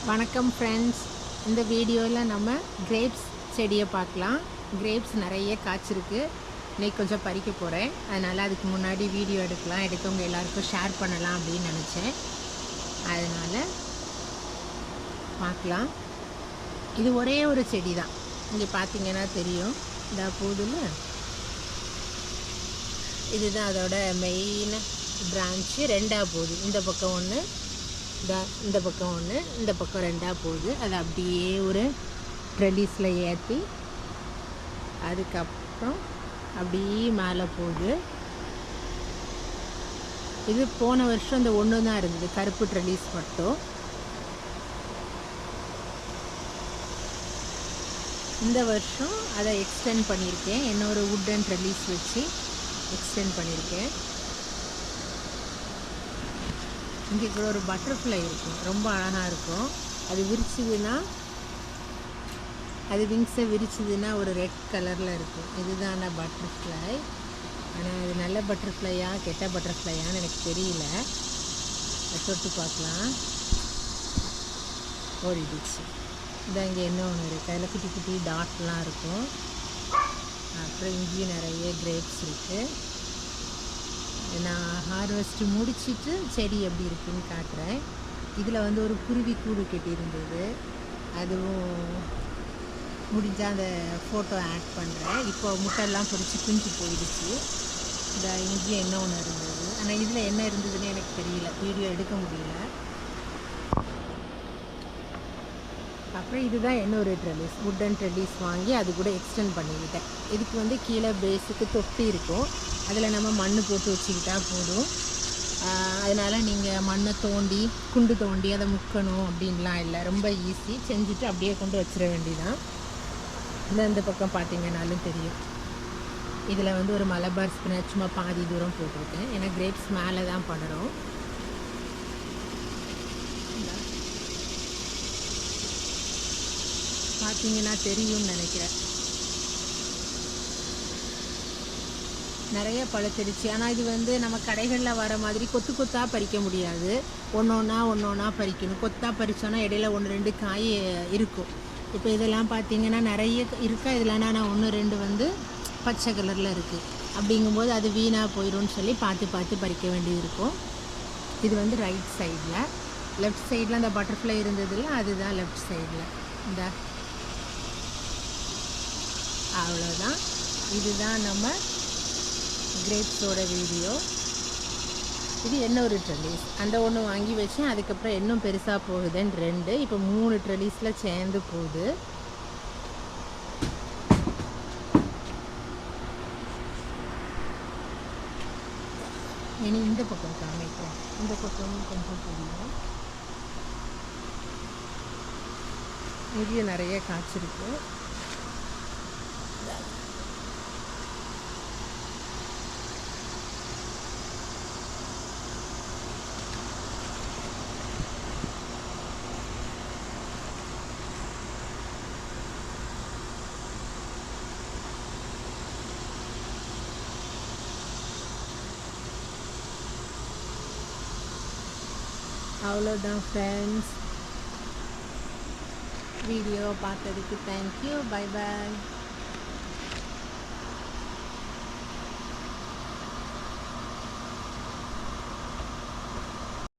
வணக்கம் ஃப்ரெண்ட்ஸ். இந்த வீடியோவில் நம்ம கிரேப்ஸ் செடியை பார்க்கலாம். கிரேப்ஸ் நிறைய காய்ச்சிருக்கு. இன்னைக்கு கொஞ்சம் பறிக்க போகிறேன். அதனால் அதுக்கு முன்னாடி வீடியோ எடுத்தவங்க எல்லாருக்கும் ஷேர் பண்ணலாம் அப்படின்னு நினச்சேன். அதனால் பார்க்கலாம். இது ஒரே ஒரு செடி தான். இங்கே பார்த்தீங்கன்னா தெரியும், இந்த போதில் இதுதான் அதோட மெயின் பிரான்ச்சு. ரெண்டாக போகுது. இந்த பக்கம் ஒன்று, இந்த பக்கம் ஒன்று, இந்த பக்கம் ரெண்டாக போகுது. அது அப்படியே ஒரு ட்ரெலிஸில் ஏற்றி அதுக்கப்புறம் அப்படியே மேலே போகுது. இது போன வருஷம் இந்த ஒன்று தான் இருந்தது, கருப்பு ட்ரெலிஸ் மட்டும். இந்த வருஷம் அதை எக்ஸ்டெண்ட் பண்ணியிருக்கேன். இன்னொரு வுட்டன் ட்ரெலிஸ் வச்சு எக்ஸ்டெண்ட் பண்ணியிருக்கேன். இங்கே கூட ஒரு பட்டர்ஃப்ளை இருக்கும், ரொம்ப அழகாக இருக்கும். அது விரிச்சுதுன்னா, அது விங்ஸை விரிச்சுதுன்னா ஒரு ரெட் கலரில் இருக்கும். இதுதான் பட்டர்ஃப்ளை. ஆனால் அது நல்ல பட்டர்ஃப்ளையா கெட்ட பட்டர்ஃப்ளையான்னு எனக்கு தெரியல. தொட்டு பார்க்கலாம். ஓடிடுச்சு. இதான் இங்கே என்ன ஒன்று இருக்குது, அதில் குட்டி குட்டி டாட்லாம் இருக்கும். அப்புறம் இங்கேயும் நிறைய கிரேப்ஸ் இருக்குது. நான் ஹார்வெஸ்ட்டு முடிச்சுட்டு செடி எப்படி இருக்குன்னு காட்டுறேன். இதில் ஒரு குருவி கூடு கட்டியிருந்தது, அதுவும் முடிஞ்சால் அந்த ஃபோட்டோ ஆட் பண்ணுறேன். இப்போ முட்டையெல்லாம் பொறிச்சு குஞ்சு போயிடுச்சு. இந்த இங்கேயும் என்ன ஒன்று இருந்தது, ஆனால் இதில் என்ன இருந்ததுன்னு எனக்கு தெரியல, வீடியோ எடுக்க முடியல. அப்புறம் இதுதான் இன்னொரு ட்ரெலிஸ், வுட்டன் ட்ரெலிஸ் வாங்கி அது கூட எக்ஸ்டெண்ட் பண்ணிக்கிட்டேன். இதுக்கு கீழே பேஸுக்கு தொட்டி இருக்கும், அதில் நம்ம மண் போட்டு வச்சுக்கிட்டா போதும். அதனால் நீங்கள் மண்ணை தோண்டி குண்டு தோண்டி அதை முக்கணும் அப்படின்லாம் இல்லை, ரொம்ப ஈஸி. செஞ்சுட்டு அப்படியே கொண்டு வச்சிட வேண்டியதான். இந்த பக்கம் பார்த்தீங்கன்னாலும் தெரியும், இதில் ஒரு மலபார் ஸ்பினாச் சும்மா பாதி தூரம் போட்டிருக்கேன். ஏன்னா கிரேப்ஸ் மேலே தான் படரும். பார்த்தீங்கன்னா தெரியும்னு நினைக்கிறேன், நிறைய பழுத்திடுச்சு. ஆனால் இது நம்ம கடைகளில் வர மாதிரி கொத்து கொத்தாக பறிக்க முடியாது. ஒன்று ஒன்றா பறிக்கணும். கொத்தாக பறித்தோன்னா இடையில 1-2 காய் இருக்கும். இப்போ இதெல்லாம் பார்த்தீங்கன்னா நிறைய இருக்கா. இதில் ஆனால் 1-2 பச்சை கலரில் இருக்குது. அப்படிங்கும்போது அது வீணாக போயிடும்னு சொல்லி பார்த்து பறிக்க வேண்டியது இருக்கும். இது ரைட் சைடில். லெஃப்ட் சைடில் அந்த பட்டர்ஃப்ளை இருந்ததில்ல, அதுதான் லெஃப்ட் சைடில். இந்த அவ்வளோதான். இதுதான் நம்ம கிரேப்ஸோட வீடியோ. இது என்ன ஒரு ட்ரெலிஸ், அந்த ஒன்று வாங்கி வச்சேன். அதுக்கப்புறம் இன்னும் பெருசாக போகுதுன்னு 2, இப்போ 3 ட்ரெலிஸில் சேர்ந்து போகுது. இனி இந்த பக்கம் காமிக்கிறேன். இந்த பக்கமும் கொஞ்சம் தெரியும். இங்கேயும் நிறைய காய்ச்சிருக்கு. அவ்வளோதான் ஃப்ரெண்ட்ஸ். வீடியோ பார்த்ததுக்கு தேங்க்யூ. Bye bye.